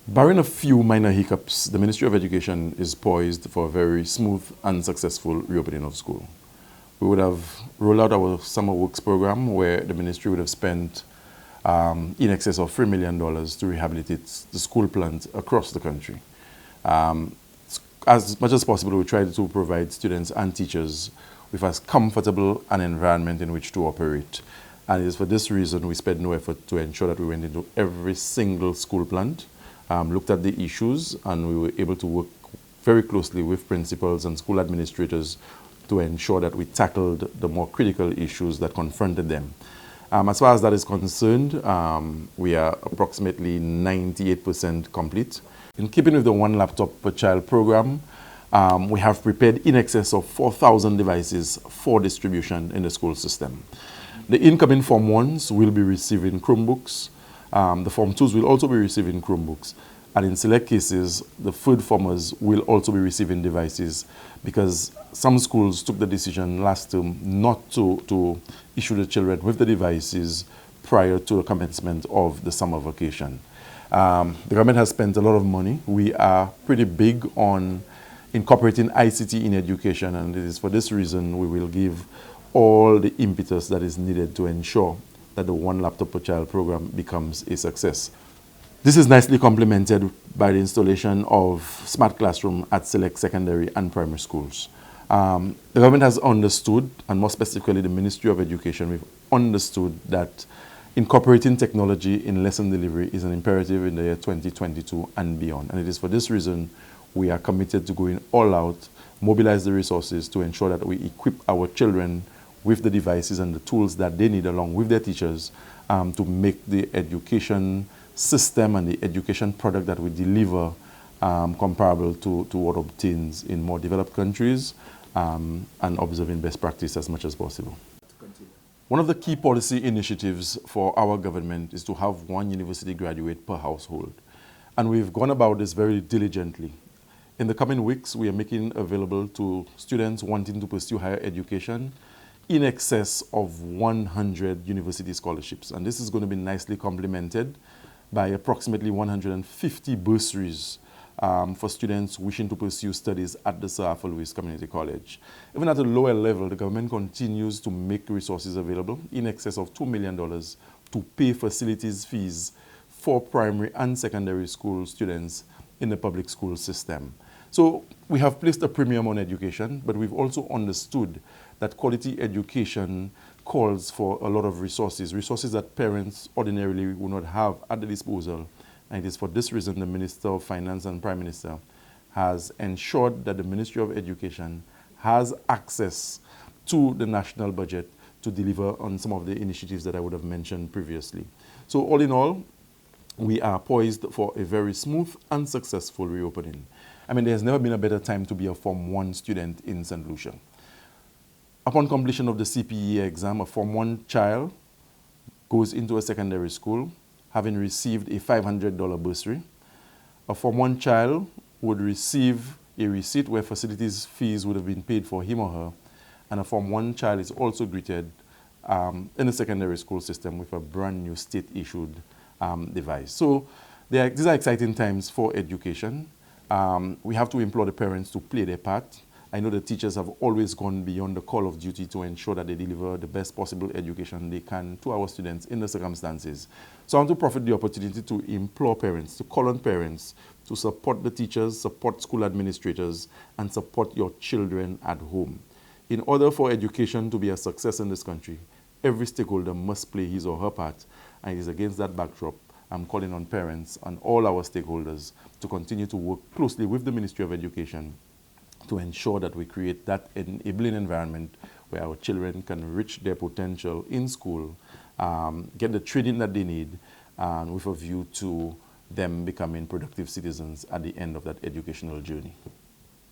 Barring a few minor hiccups, the Ministry of Education is poised for a very smooth and successful reopening of school. We would have rolled out our summer works program where the ministry would have spent in excess of $3 million to rehabilitate the school plant across the country. As much as possible, we tried to provide students and teachers with as comfortable an environment in which to operate. And it is for this reason we spared no effort to ensure that we went into every single school plant, looked at the issues, and we were able to work very closely with principals and school administrators to ensure that we tackled the more critical issues that confronted them. As far as that is concerned, we are approximately 98% complete. In keeping with the one laptop per child program, we have prepared in excess of 4,000 devices for distribution in the school system. The incoming Form 1s will be receiving Chromebooks. The Form 2s will also be receiving Chromebooks. And in select cases, the third formers will also be receiving devices because some schools took the decision last term not to issue the children with the devices prior to the commencement of the summer vacation. The government has spent a lot of money. We are pretty big on incorporating ICT in education, and it is for this reason we will give all the impetus that is needed to ensure that the one laptop per child program becomes a success. This is nicely complemented by the installation of smart classroom at select secondary and primary schools. The government has understood, and more specifically the Ministry of Education, we've understood that incorporating technology in lesson delivery is an imperative in the year 2022 and beyond. And it is for this reason we are committed to going all out, mobilize the resources to ensure that we equip our children with the devices and the tools that they need along with their teachers to make the education system and the education product that we deliver comparable to what obtains in more developed countries and observing best practice as much as possible. One of the key policy initiatives for our government is to have one university graduate per household. And we've gone about this very diligently. In the coming weeks, we are making available to students wanting to pursue higher education in excess of 100 university scholarships. And this is going to be nicely complemented by approximately 150 bursaries for students wishing to pursue studies at the Sir Arthur Lewis Community College. Even at a lower level, the government continues to make resources available in excess of $2 million to pay facilities fees for primary and secondary school students in the public school system. So we have placed a premium on education, but we've also understood that quality education calls for a lot of resources that parents ordinarily would not have at their disposal. And it is for this reason the Minister of Finance and Prime Minister has ensured that the Ministry of Education has access to the national budget to deliver on some of the initiatives that I would have mentioned previously. So all in all, we are poised for a very smooth and successful reopening. I mean, there's never been a better time to be a Form 1 student in St. Lucia. Upon completion of the CPE exam, a Form 1 child goes into a secondary school having received a $500 bursary. A Form 1 child would receive a receipt where facilities fees would have been paid for him or her. And a Form 1 child is also greeted in the secondary school system with a brand new state-issued device. So these are exciting times for education. We have to implore the parents to play their part. I know the teachers have always gone beyond the call of duty to ensure that they deliver the best possible education they can to our students in the circumstances. So I want to profit the opportunity to implore parents, to call on parents to support the teachers, support school administrators, and support your children at home. In order for education to be a success in this country, every stakeholder must play his or her part. And it is against that backdrop I'm calling on parents and all our stakeholders to continue to work closely with the Ministry of Education to ensure that we create that enabling environment where our children can reach their potential in school, get the training that they need, with a view to them becoming productive citizens at the end of that educational journey.